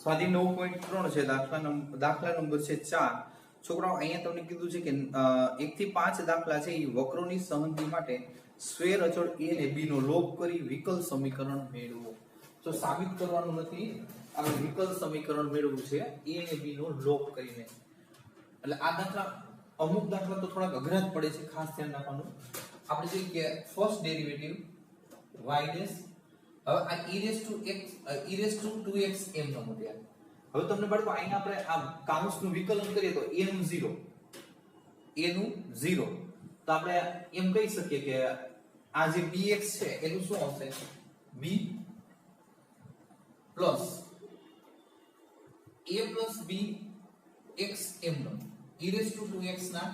સ્વાધ્યાય 9.3 છે દાખલા નંબર છે 4. છોકરાઓ અહીંયા તમને કીધું છે કે 1 થી 5 દાખલા છે એ વક્રોની સંહતિ માટે સ્વૈર અચળ a અને b નો લોપ કરી વિકલ સમીકરણ મેળવો. તો સાબિત કરવાનું નથી, આપણે વિકલ સમીકરણ મેળવવું છે a અને b નો લોપ કરીને. એટલે આ દાખલા અમુક દાખલા તો થોડાક અઘરા જ પડે છે, ખાસ ધ્યાન રાખવાનું. આપણે જોઈએ કે ફર્સ્ટ ડેરિવેટિવ y ડેશ, હવે આ e raised to 2x એમ નો મૂક્યા. હવે તમને બાળકો અહીંયા આપણે આ કાઉન્સનું વિકલન કરીએ તો a નું 0, તો આપણે એમ કહી શકીએ કે આ જે bx છે એનું શું આવશે, b plus a plus b x એમ નો e raised to 2x ના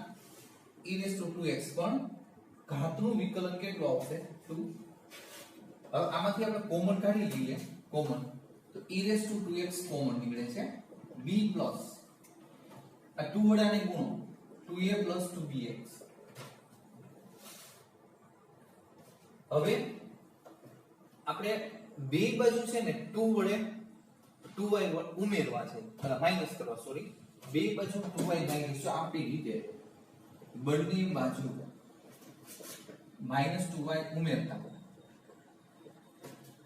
e raised to 2x પણ ઘાતનું વિકલન કેટલું આવશે, 2. હવે આમાંથી આપણે કોમન કાઢી લઈએ, કોમન તો e raised to 2x common નીકળે છે, b પ્લસ આ 2 વડાને ગુણો 2a પ્લસ 2bx. હવે આપણે બે બાજુ છે ને 2 વડે 2y ઉમેરવા છે, માઈનસ કરવા, સોરી, બે બાજુ 2y માઈનસ આપણી રીતે બંને બાજુ -2y ઉમેરતા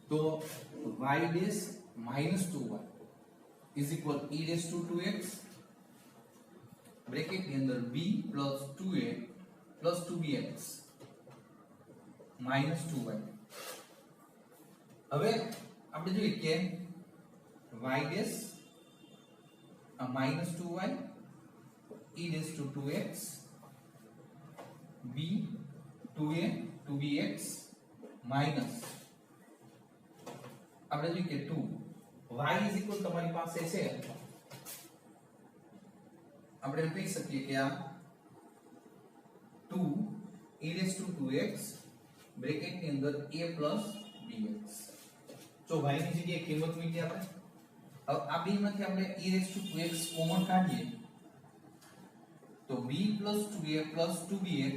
તો y dash -2y is equal e raised to 2x bracket ની અંદર b plus 2a plus 2bx -2y. હવે આપણે જોઈએ કે y dash -2y e raised to 2x b 2a 2bx minus આપણે જોઈએ કે 2 y is equal તમારી પાસે છે, આપણે કહી શકીએ કે આ 2 e raised to 2x bracket ની અંદર a plus bx. જો y ની જગ્યાએ કિંમત મૂકી આપણે, હવે આ બે માંથી આપણે e raised to 2x common કાઢીએ તો b plus 2a plus 2bx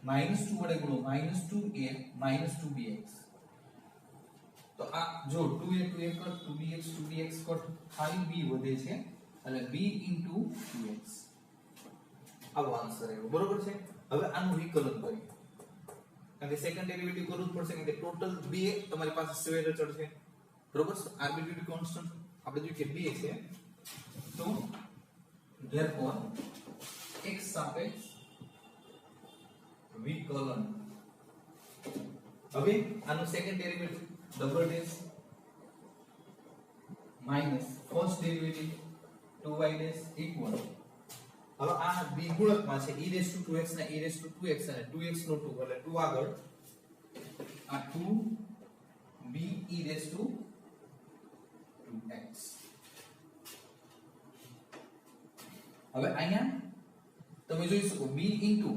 -2 વડે ગુણો -2a -2bx. તો આ જો 2a 2a cut 2bx 2bx cut ખાલી b વધે છે એટલે b * 2x આવો આન્સર આવ્યો, બરોબર છે. હવે આનું વિકલન કરીએ, કારણ કે સેકન્ડ ડેરિવેટિવ કરવું જ પડશે, કારણ કે ટોટલ b તમારી પાસે સ્વૈર અચળ છે, બરોબર. આર્બિટ્રરી કોન્સ્ટન્ટ આપણે જોઈએ કે b છે, તો therefore x સાપેક્ષ વિકલન. હવે આનું second derivative double dash minus first derivative 2y dash equal, હવે આ દ્વિગુણકમાં છે e raised to 2x ને e raised to 2x અને 2x નો 2 એટલે 2 આગળ આ 2b e raised to 2x. હવે અહીંયા તમે જોઈ શકો b into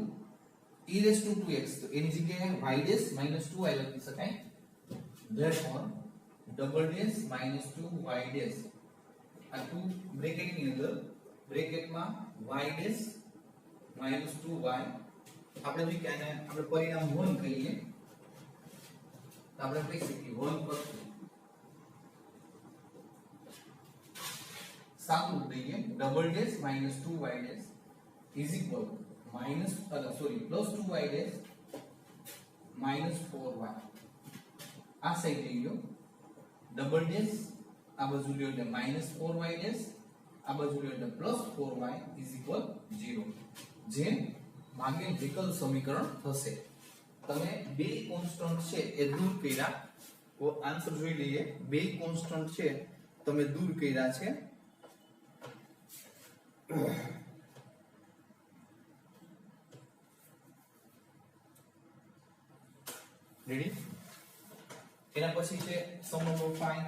e raised to 2x, તો એની જગ્યાએ y ડેશ -2y લખી શકાય. therefore double dash -2y dash આ 2 બ્રેકેટ ની અંદર બ્રેકેટમાં y dash -2y આપણે જો કે આને આપણે પરિણામ 1 કહીએ તો આપણે કહી શકીએ 1 પર સાદું દઈએ double dash -2y dash is equal +2y dash -4y. આ સાઈડ લઈ લો, ડબલ ડેશ આ બાજુ લ્યો એટલે -4y ડેશ આ બાજુ લ્યો એટલે +4y = 0, જે માંગેલ વિકલ સમીકરણ થશે. તમે બે કોન્સ્ટન્ટ છે એ દૂર કર્યા, તો આન્સર જોઈ લઈએ. બે કોન્સ્ટન્ટ છે તમે દૂર કર્યા છે, રેડી. એના પછી છે સમ નંબર 5.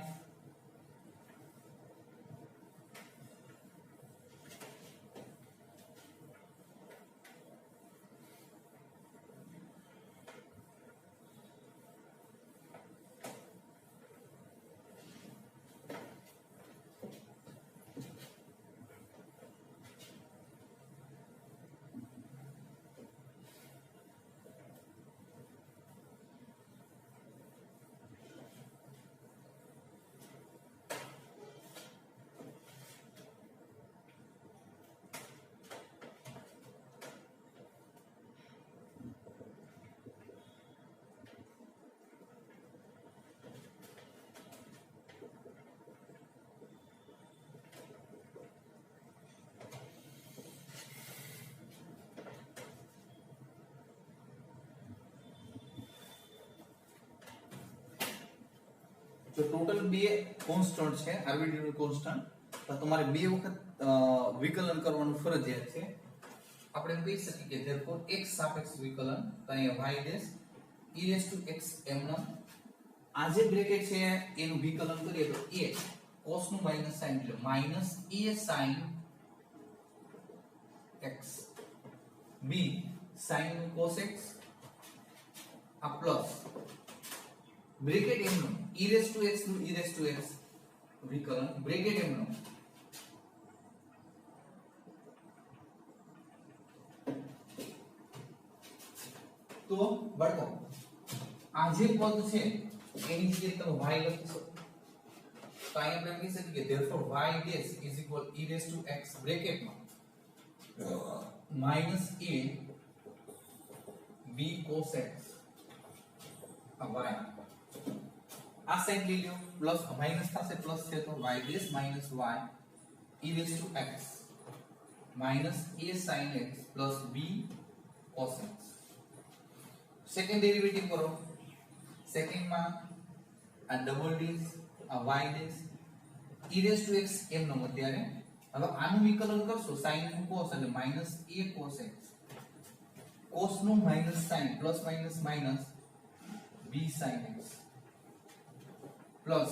જો ટોટલ બે કોન્સ્ટન્ટ છે આર્બિટ્રરી કોન્સ્ટન્ટ તો તમારે બે વખત વિકલન કરવાનું ફરજિયાત છે. આપણે એમ કહી શકીએ કે therefore x સાપેક્ષ વિકલન તો અહીંયા y dash e raise to x એમનો આ જે બ્રેકેટ છે એનું વિકલન કરીએ તો a cos નું માઈનસ sin એટલે minus a sin x b sin નું cos x આ પ્લસ બ્રેકેટ એમનો e રેસ ટુ x નું e રેસ ટુ x વિકલન બ્રેકેટ એમનો તો બાળકો આ જે પદ છે એની જગ્યાએ તમે y લખી શકો તો અહીંયા આપણે કહી શકીએ કે therefore y dash is equal e raised to x bracket માં minus a b cos x આ y આ સાઈડ લઈ લો પ્લસ માઈનસ થશે પ્લસ છે તો y dash minus y e raised to x minus a sin x plus b cos x second derivative કરો second માં આ ડબલ ડેશ આ y dash e raise to x એમ નો અત્યારે હવે આનું વિકલન કરશો sin નું cos એટલે minus a cos x cos નું minus sin plus minus minus b sin x plus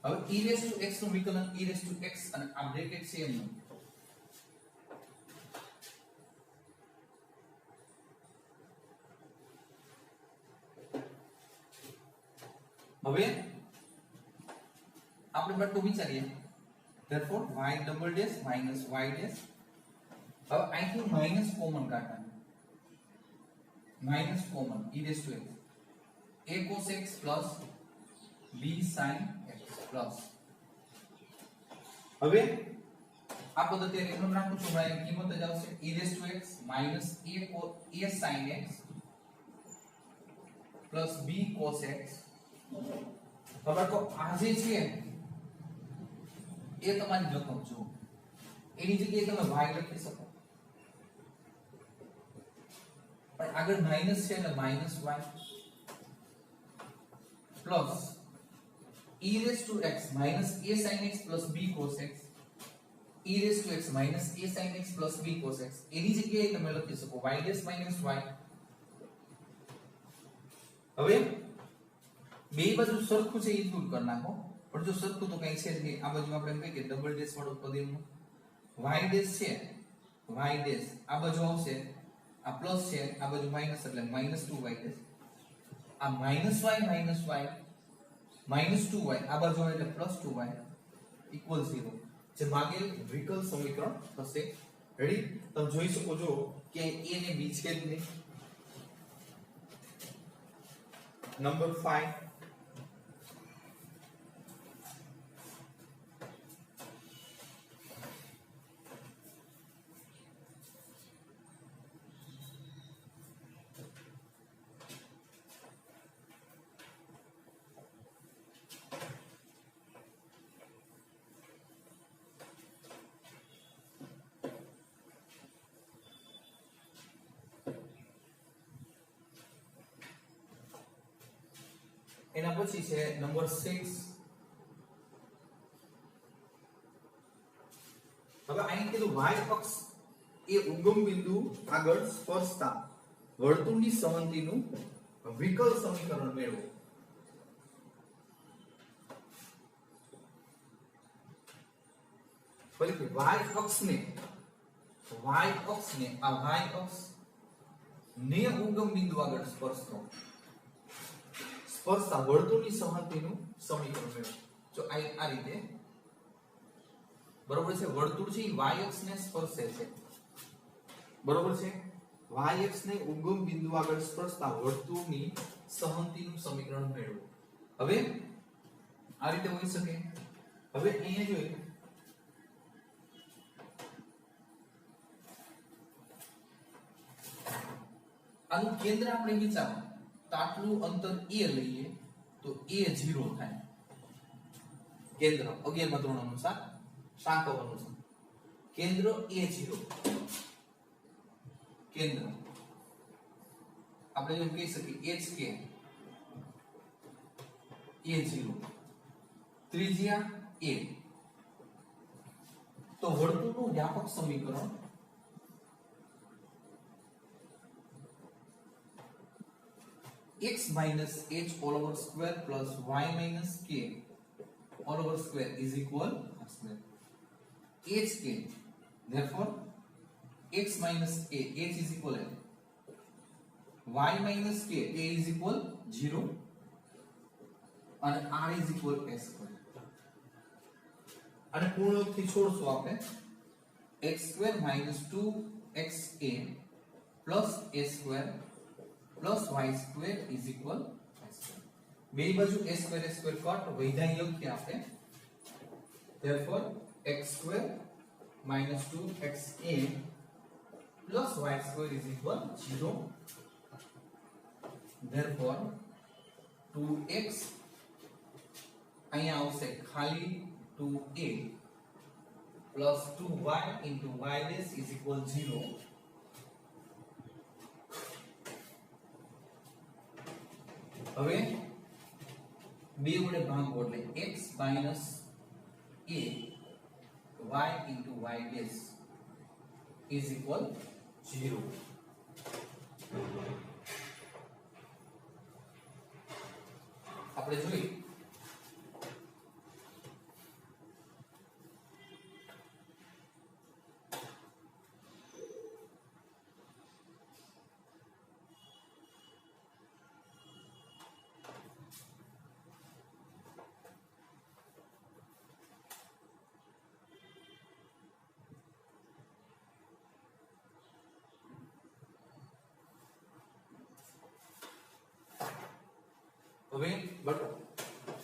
હવે e રેઝ ટુ x નું વિકલન e રેઝ ટુ x અને આ બ્રેકેટ છે એમનું હવે આપણે બટુ વિચારીએ therefore y double dash minus y dash હવે અહીંથી માઈનસ કોમન કાઢવાનું minus common e raised to x a cos x plus b sin x plus હવે આ પદ્ધતિ એનું રાખું છું ભાઈ કિંમત જ આવશે e raised to x minus a sin x plus b cos x ખબર તો આ જે છે એ તમારી રકમ જો એની જગ્યાએ તમે y લખી શકો પણ આગળ માઈનસ છે એટલે minus y plus e raised to x minus a sin x plus b cos x e raised to x minus a sin x plus b cos x એની જગ્યાએ તમે લખી શકો y dash minus y હવે બે બાજુ સરખું છે એ દૂર કરી નાખો પણ જો સરખું તો કઈ છે નહીં આ બાજુ આપણે એમ કહીએ કે ડબલ ડેશ વાળો પદ એમનો y ડેશ છે y ડેશ આ બાજુ આવશે આ પ્લસ છે આ બાજુ માઈનસ એટલે માઈનસ 2y ડેશ આ માઈનસ y માઈનસ 2y આ બાજુ આવે એટલે પ્લસ 2y ઇક્વલ 0 જે માગેલ વિકલ સમીકરણ થશે. રેડી તમે જોઈ શકો છો કે a ને b છે જ નહીં. નંબર 5 એના પછી છે નંબર 6 હવે અહીં કીધું y અક્ષ એ ઉગમ બિંદુ આગળ સ્પર્શતા વર્તુળની સમમિતિનું વિકલ સમીકરણ મેળવો. ફરીથી y અક્ષને આ y અક્ષ ને ઉગમ બિંદુ આગળ સ્પર્શતા વર્તુળની સમમિતિનું સમીકરણ મેળવો. જો આ રીતે બરોબર છે વર્તુળ છે y અક્ષને સ્પર્શે છે બરોબર છે y અક્ષને ઉગમ બિંદુ આગળ સ્પર્શતા વર્તુળની સમમિતિનું સમીકરણ મેળવો. હવે આ રીતે હોઈ શકે. હવે અહીંયા જોઈએ આનું કેન્દ્ર આપણે વિચારો તો આટલું અંતર a લઈએ તો a 0 થાય. કેન્દ્ર 11મા ધોરણ અનુસાર સાંકળ અનુસાર કેન્દ્ર a 0 કેન્દ્ર આપણે એમ કહી શકીએ h કે a 0 ત્રિજ્યા a તો વર્તુળનું વ્યાપક સમીકરણ x minus h all over square plus y minus k all over square is equal h k. Therefore x minus a, h is equal to y minus k, a is equal 0 and r is equal s square. અને પૂર્ણથી છોડશું આપણે x square minus 2xa plus a square plus y square is equal s square. બે બાજુ a square cut વૈધાય લખીએ આપણે. Therefore x square minus 2xa plus y square is equal 0. Therefore 2x અહીંયા આવશે ખાલી 2a plus 2y into y dash is equal 0. હવે બે વડે ભાગો એટલે x minus a y into y dash is equal 0. આપણે જોઈએ હવે બટો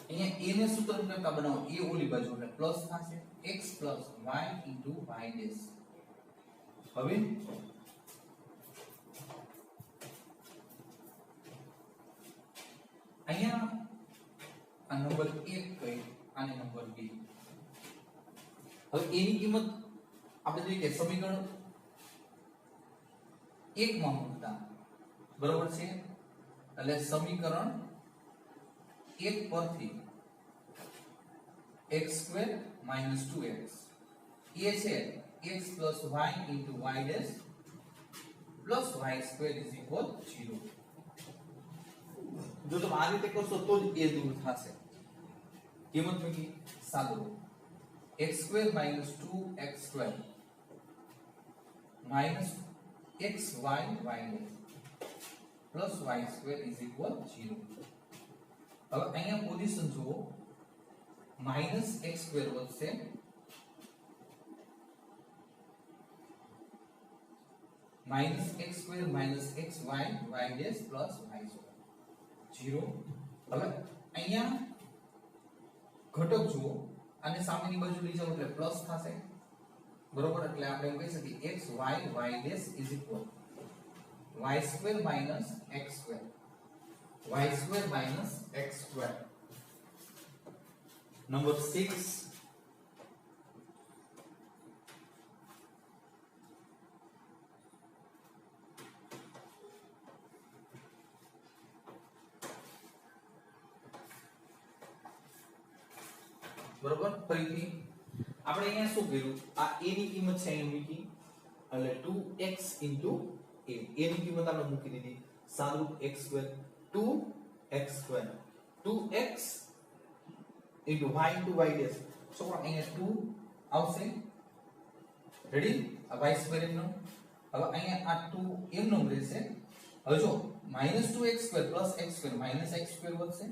અહીંયા a ને સૂત્ર કરતા બનાવો a ઓલી બાજુ એટલે પ્લસ થશે x plus y into y dash. હવે અહીંયા આ નંબર 1 કઈ આને નંબર 2. હવે a ની કિંમત આપણે જોઈએ કે સમીકરણ 1 માં મૂકતા બરોબર છે એટલે સમીકરણ 1 પરથી x square minus 2x એ છે x plus y into y dash plus y square is equal 0. જો તમે આ રીતે કરશો તો જ એ દૂર થશે. કિંમત મૂકી સાદો x square minus 2x square minus xy y dash plus y square is equal 0. હવે અહીંયા પોઝિશન જુઓ માઈનસ x સ્ક્વેર વધશે minus x square minus xy y dash plus y square 0. હવે અહીંયા ઘટક જુઓ અને સામેની બાજુ લઈ જાવ એટલે પ્લસ થશે બરોબર. એટલે આપણે એમ કહી શકીએ xy y dash is equal y square minus x square y square minus x square. Number 6. બરોબર. ફરીથી આપણે અહીંયા શું કર્યું આ a ની કિંમત છે અહીં મૂકી એટલે 2x a ની કિંમત આપણે મૂકી દીધી સાદુરૂપ x square 2x square 2x into y into y dash. So અહીંયા 2 આવશે રેડી આ y square એમનો. હવે અહીંયા આ 2 એમનો રહેશે. હવે જો -2x square plus x square minus x square વધશે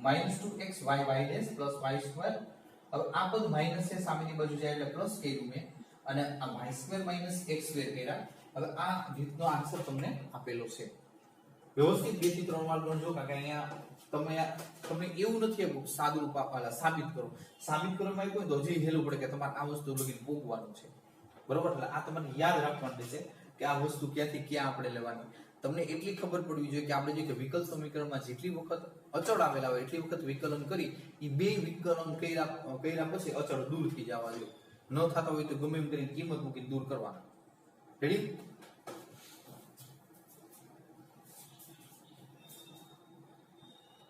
-2x y y dash plus y square. હવે આ પદ માઈનસ છે સામેની બાજુ જાય એટલે પ્લસ કર્યું મેં અને આ y square minus x square કર્યા. હવે આ રીતનો આન્સર તમને આપેલો છે. વ્યવસ્થિત 2 થી 3 વાર ગણજો કારણ કે અહીંયા તમને એવું નથી આપ્યું સાદું રૂપ આપવાલા સાબિત કરવામાં આવ્યું તો હજી હેલું પડે કે તમારે આ વસ્તુ લગીને પોગવાનું છે બરોબર. એટલે આ તમારે યાદ રાખવાનું છે કે આ વસ્તુ ક્યાંથી ક્યાં આપણે લેવાની. તમને એટલી ખબર પડવી જોઈએ કે આપણે જે કે વિકલ સમીકરણમાં જેટલી વખત અચળ આવેલા હોય એટલી વખત વિકલન કરી એ બે વિકલન કર્યા પછી અચળ દૂર થઈ જવા જોઈએ. ન થતા હોય તો ગમે એમ કરીને કિંમત મૂકીને દૂર કરવાના. રેડી.